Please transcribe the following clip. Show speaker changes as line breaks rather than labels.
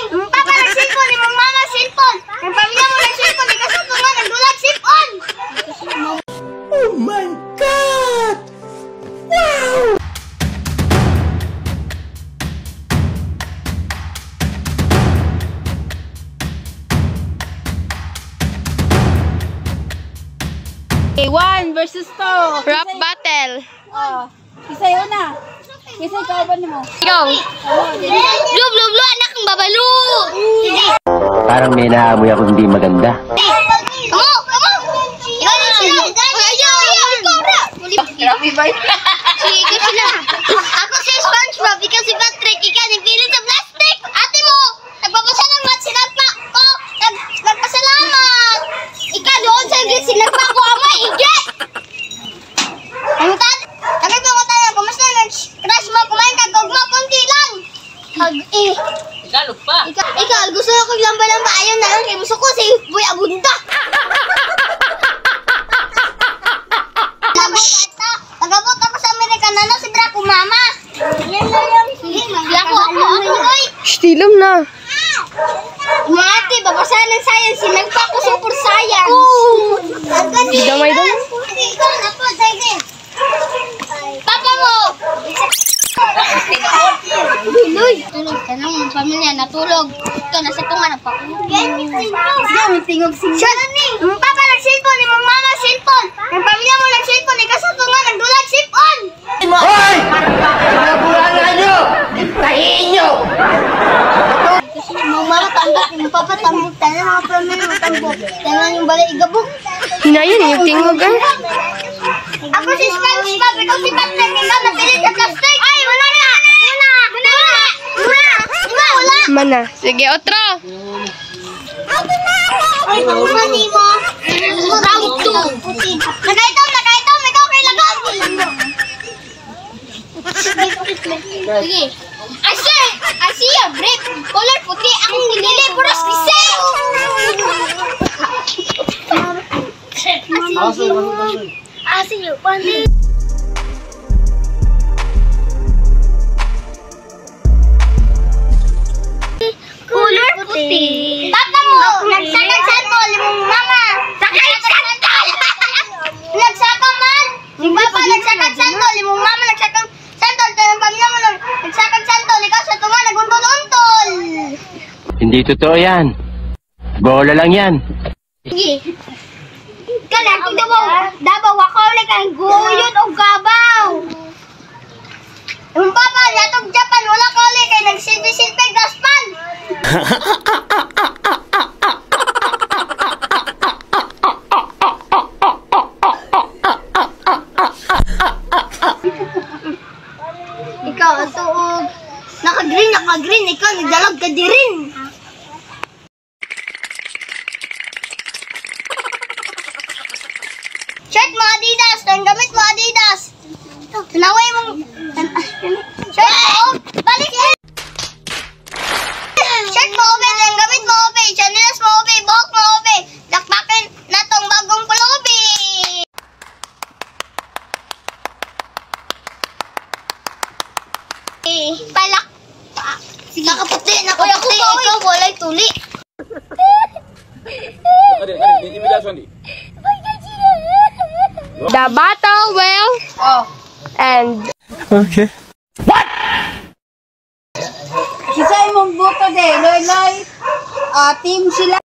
Ang papa nag-cellphone, yung mama cellphone. Ang pamilya mo nag-cellphone, ikaw sa tunga nagdulag cellphone.
Oh my God! Wow!
Okay, 1 versus 2.
Rap battle.
Oh, isa yun na. Isa ikaw ba mo?
Ikaw.
Blue, blue, blue, anak ng babalu.
Parang may naamoy ako hindi maganda.
Kamu. Ikaw na sila. Ayaw. Ikaw na.
Grabe ba yun?
Ikaw sila. Ako si SpongeBob, ikaw si Patrick, ikaw ni Billy sa plastic. Ate mo, nagpapasya ng mat, sinagpa ko. Nagpasalamat. Ikaw doon sa igit, sinagpa ko ang maigit. Ang tati, tagay pa mo tayo, kumusta nag-crush mo, kumain ka, gugma, kunti lang.
Tagalog pa.
Ikaw, gusto na ko lamba-lamba, ayaw na lang, kaya gusto ko si Boy Abunda. Nagabot ako sa Amerikana na si Draco Mama. Yan na yung Draco ako.
Stilom na.
Mga ate, babasahan ng science. Sinagpa ko super science.
Damay daw.
Ikaw na po, sige. Papa mo. Biloy. Tulog ka ng pamilya, natulog. Ito, nasa tunga ng pakulog. Sige, tingog sing. Ang papa nag-cellphone, yung mama cellphone. Ang pamilya mo nag-cellphone, ikaw sa tunga nagdulag cellphone.
Hoy! Nabulala nyo! Tahiin nyo!
Yung mama tambok, yung papa tambok. Tanan mga pamilya mo tambok. Tanan yung balay igabok.
Hinayan yung tingog ah.
Ako si SpongeBob, ikaw si Patrick, ikaw napilit sa plastic. Ay, wala na! Wala!
Mana. Sige, otro.
Ay, pangmani mo. Round 2. Nagaitom, ikaw kay lagam. Sige. I see a brick. Color puti ang nilili, puras pisel. Asin yung pandi. Color puti. Papa mo, nagsakag santol yung mama. Sakay santol! Nagsakag man. Yung papa nagsakag santol, yung mama nagsakag santol. Yung pamilya mo nagsakag santol. Ikaw sa tunga naguntol-untol.
Hindi totoo yan. Bola lang yan.
Sige. Kana, dabaw wakaw like ang guyod o gabaw. Yung papa, natog Japan, wala ka ulit kay nagsilbi-silbi gaspan. Ikaw, ang tuog. Naka-green, ikaw, nagdalag ka di rin. Shirt mo Adidas, ang gamit mo Adidas. Tanaway mo. Shirt mo, balik mo. Shirt mo, obe, ang gamit mo, obe. Chanelas mo, obe, buhok mo, obe. Lakpakin na tong bagong pulubi. Palak. Nakaputi, nakaputi. Ikaw, walay tuli.
The battle will end.
Okay.
Isa imong boto de, loy. Team sila.